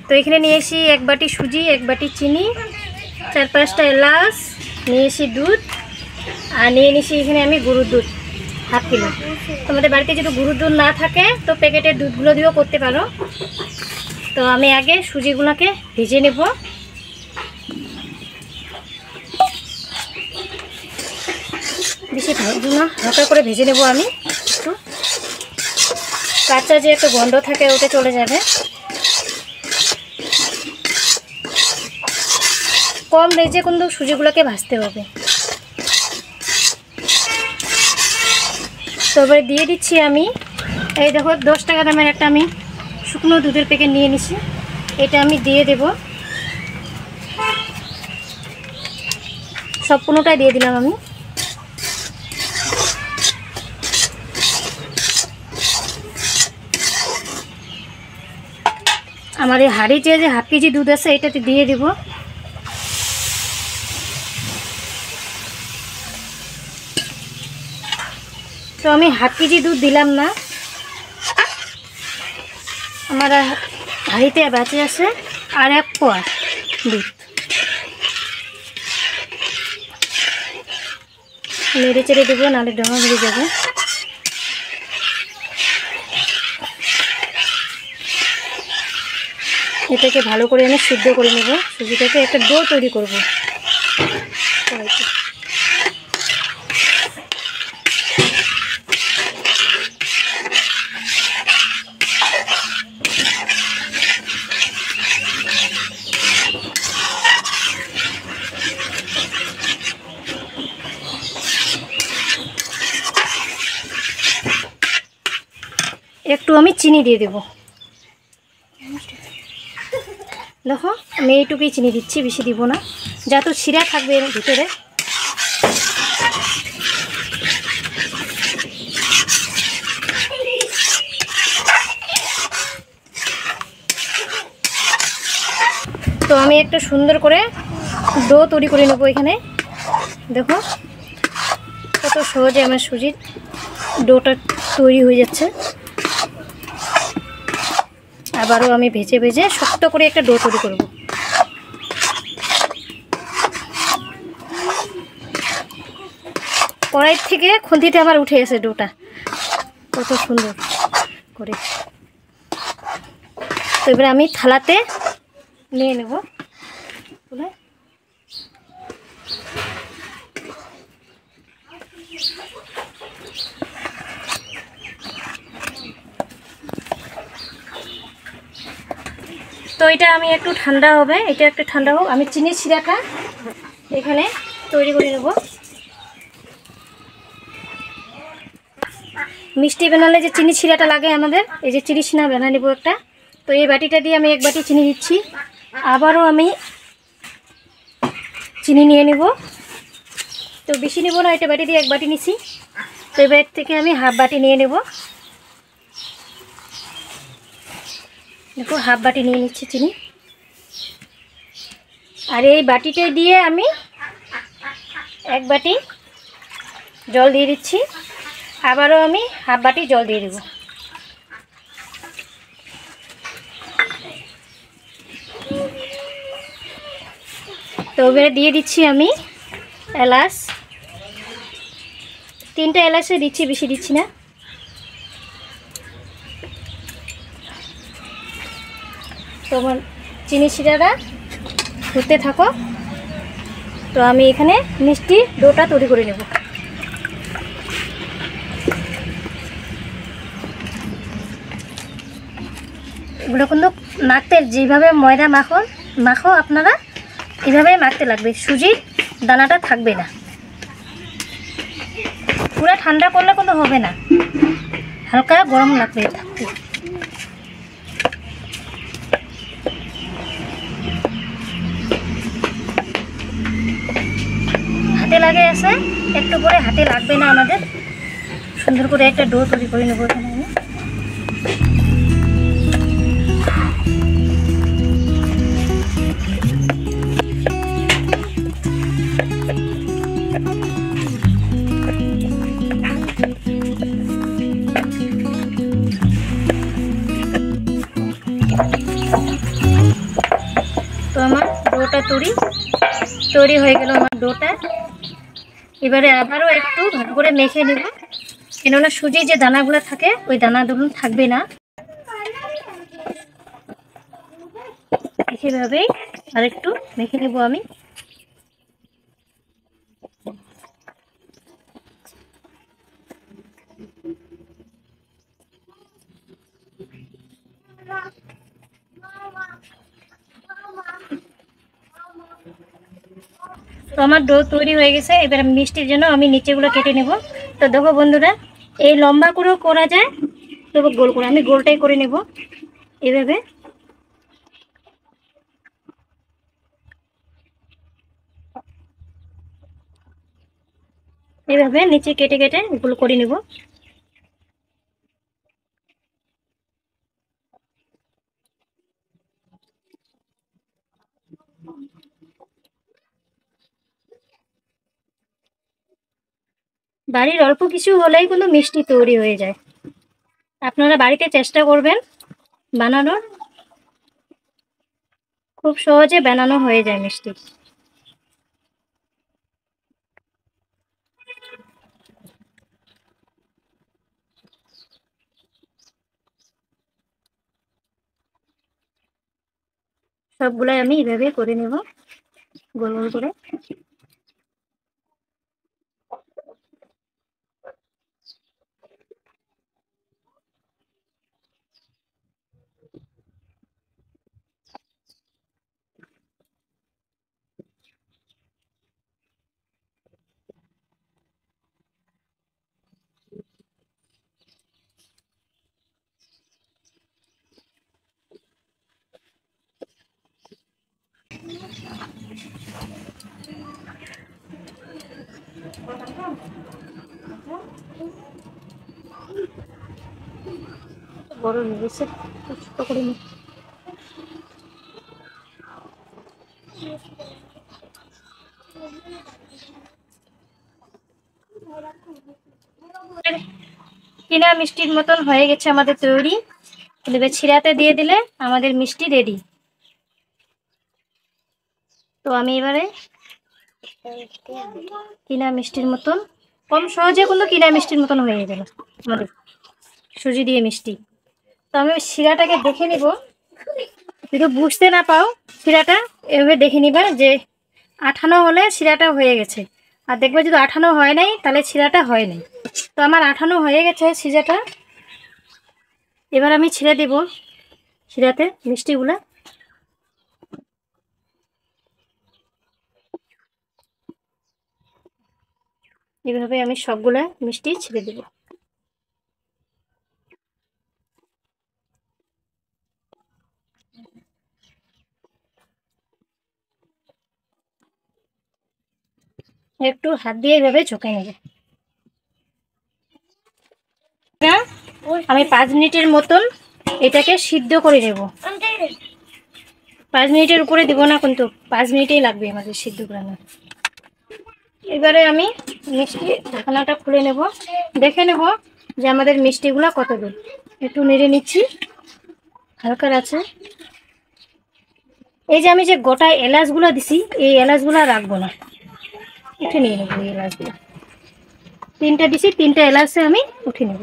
তো এখানে নিয়ে এসি 1 বাটি সুজি, 1 বাটি চিনি, 4-5টা এলাচ, নিয়ে এসি দুধ, আর নিয়ে নিয়েছি এখানে আমি গরুর দুধ 1/2 কিলো। তোমাদের বাড়িতে যদি গরুর দুধ না থাকে তো প্যাকেটের দুধগুলো দিয়েও করতে পারো। তো আমি আগে সুজিগুলোকে ভেজে নেব। বেশি ভাজবো না, হালকা করে ভেজে নেব আমি। একটু কাঁচা যে একটা গন্ধ থাকে ওটা চলে যাবে। কম ভেজে কিন্তু সুজিগুলোকে ভাজতে হবে। তো এবারে দিয়ে দিচ্ছি আমি, এই দেখো 10 টাকা দামের একটা আমি শুকনো দুধের প্যাকেট নিয়ে নিছি, এটা আমি দিয়ে দেব। সম্পূর্ণটাই দিয়ে দিলাম আমি। আমার এই হাঁড়িতে যে 1/2 কেজি দুধ আছে এটাতে দিয়ে দেব। তো আমি 1/2 কেজি দুধ দিলাম না, আমার হাঁড়িতে বাঁচে আছে আর 1 পোয়া দুধ। নেড়ে চেড়ে দেবো, নাহলে ডমা ভরে যাবে। এটাকে ভালো করে আমি সিদ্ধ করে নেব। সুজিটাকে একটা ডো তৈরি করব। একটু আমি চিনি দিয়ে দেব। দেখো আমি এইটুকুই চিনি দিচ্ছি, বেশি দিব না, যত শিরা থাকবে এর ভিতরে। তো আমি একটা সুন্দর করে ডো তৈরি করে নেবো। এখানে দেখো কত সহজে আমার সুজির ডোটা তৈরি হয়ে যাচ্ছে। আবারও আমি ভেজে ভেজে শক্ত করে একটা ডো তৈরি করব। কড়াই থেকে খুন্তিতে আবার উঠে গেছে ডোটা, কত সুন্দর করে। তো এবার আমি থালাতে নিয়ে নেব। তো এটা আমি একটু ঠান্ডা হবে, এটা একটু ঠান্ডা হোক, আমি চিনির শিরাটা এখানে তৈরি করে নেব। মিষ্টি বানালে যে চিনি শিরাটা লাগে আমাদের, এই যে চিনি শিরা বানিয়ে নেব একটা। তো এই বাটিটা দিয়ে আমি 1 বাটি চিনি দিচ্ছি। আবারও আমি চিনি নিয়ে নেব। তো বেশি নেব না, এটা বাটি দিয়ে 1 বাটি নিছি। তো এই বাটি থেকে আমি 1/2 বাটি নিয়ে নেব। দেখো 1/2 বাটি নিয়ে নিচ্ছি চিনি। আর এই বাটিটা দিয়ে আমি 1 বাটি জল দিয়ে দিচ্ছি। আবারও আমি 1/2 বাটি জল দিয়ে দেব। তো এবারে দিয়ে দিচ্ছি আমি এলাচ, 3টা এলাচে দিচ্ছি, বেশি দিচ্ছি না। তোমার চিনি শিরাটা ফুটতে থাকো। তো আমি এখানে মিষ্টি ডোটা তৈরি করে নেব। এগুলো কিন্তু মাখতে, যেভাবে ময়দা মাখো আপনারা এভাবেই মাখতে লাগবে, সুজির দানাটা থাকবে না। পুরো ঠান্ডা করলে কিন্তু হবে না, হালকা গরম লাগবে থাকতে। হাতে লাগে আছে, একটু পরে হাতে লাগবে না আমাদের। সুন্দর করে একটা ডো তৈরি করে নেব এখানে আমি। তৈরি তৈরি হয়ে গেল আমার ডোটা। এবারে আবারও একটু ভালো করে মেখে নেব, কেননা সুজির যে দানাগুলো থাকে ওই দানাগুলো থাকবে না। এভাবেই আর একটু মেখে নেব আমি। তো আমার ডো তৈরি হয়ে গেছে। এবার মিষ্টির জন্য আমি নিচেগুলো কেটে নেব। তো দেখো বন্ধুরা, এই লম্বা করেও করা যায়, তবে গোল করে আমি গোলটাই করে নেব। এভাবে এভাবে নিচে কেটে কেটে গোল করে নেব। বাড়ির অল্প কিছু হলেই কিন্তু মিষ্টি তৈরি হয়ে যায়। আপনারা বাড়িতে চেষ্টা করবেন বানানোর, খুব সহজে বানানো হয়ে যায় মিষ্টি। সবগুলাই আমি এভাবে করে নেব গোল গোল করে। বড় হয়ে গেছে, ছোট করে নিই। কিনা মিষ্টির মতন হয়ে গেছে আমাদের তৈরি। এবার ছিরাতে দিয়ে দিলে আমাদের মিষ্টি রেডি। তো আমি এবারে কিনা মিষ্টির মতন, কম সহজে কিন্তু কিনা মিষ্টির মতন হয়ে গেল আমাদের সুজি দিয়ে মিষ্টি। তো আমি শিরাটাকে দেখে নিব, যদি বুঝতে না পাও শিরাটা এভাবে দেখে নিবা যে আঠানো হলে শিরাটা হয়ে গেছে, আর দেখবে যদি আঠানো হয় নাই তাহলে শিরাটা হয় নাই। তো আমার আঠানো হয়ে গেছে শিরাটা। এবার আমি ছিঁড়ে দেব শিরাতে মিষ্টিগুলা। এইভাবে আমি সবগুলা মিষ্টি ছিঁড়ে দেব। একটু হাত দিয়ে এইভাবে ঝোঁকে নেব। আমি 5 মিনিটের মতন এটাকে সিদ্ধ করে নেব। 5 মিনিটের উপরে দিব না, কিন্তু 5 মিনিটেই লাগবে আমাদের সিদ্ধ করানো। এবারে আমি মিষ্টি ঢাকনাটা খুলে নেব, দেখে নেব যে আমাদের মিষ্টিগুলা কত দূর। একটু নেড়ে নিচ্ছি, হালকা আছে। এই যে আমি যে গোটা এলাচগুলো দিছি, এই এলাচগুলো রাখবো না, উঠে নিয়ে নেবো। এই এলাচগুলো 3টা দিছি, 3টা এলাচে আমি উঠে নেব।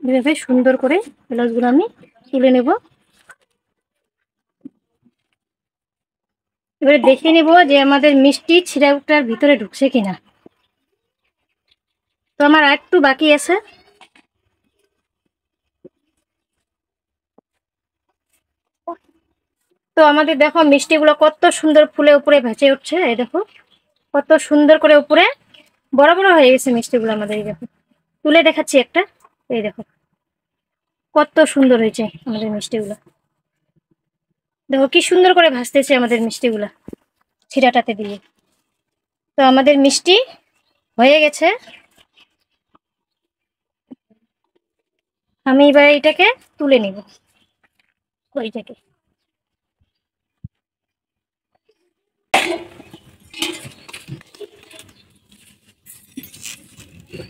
এভাবে সুন্দর করে এলাচগুলো আমি তুলে নেব। এবারে দেখে নেব যে আমাদের মিষ্টি ছিরাটার ভিতরে ঢুকছে কিনা। তো আমার আর একটু বাকি আছে। তো আমাদের দেখো মিষ্টিগুলো কত সুন্দর ফুলে উপরে ভেসে উঠছে। এই দেখো কত সুন্দর করে উপরে বড় বড় হয়ে গেছে মিষ্টিগুলো আমাদের। এই দেখো তুলে দেখাচ্ছি একটা, এই দেখো কত সুন্দর হয়েছে আমাদের মিষ্টিগুলো। দেখো কি সুন্দর করে ভাসতেছে আমাদের মিষ্টিগুলা ছিরাটাতে দিয়ে। তো আমাদের মিষ্টি হয়ে গেছে। আমি এবার এটাকে তুলে নিব ওইটাকে।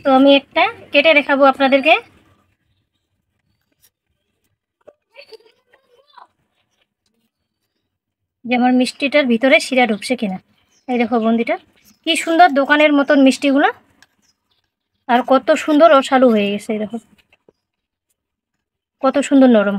তো আমি একটা কেটে দেখাবো আপনাদেরকে। যে আমার মিষ্টিটার ভিতরে শিরা ঢুকছে কিনা। এই দেখো বন্ধুটা, কি সুন্দর দোকানের মতন মিষ্টিগুলো, আর কত সুন্দর রসালো হয়ে গেছে। এই দেখো কত সুন্দর নরম।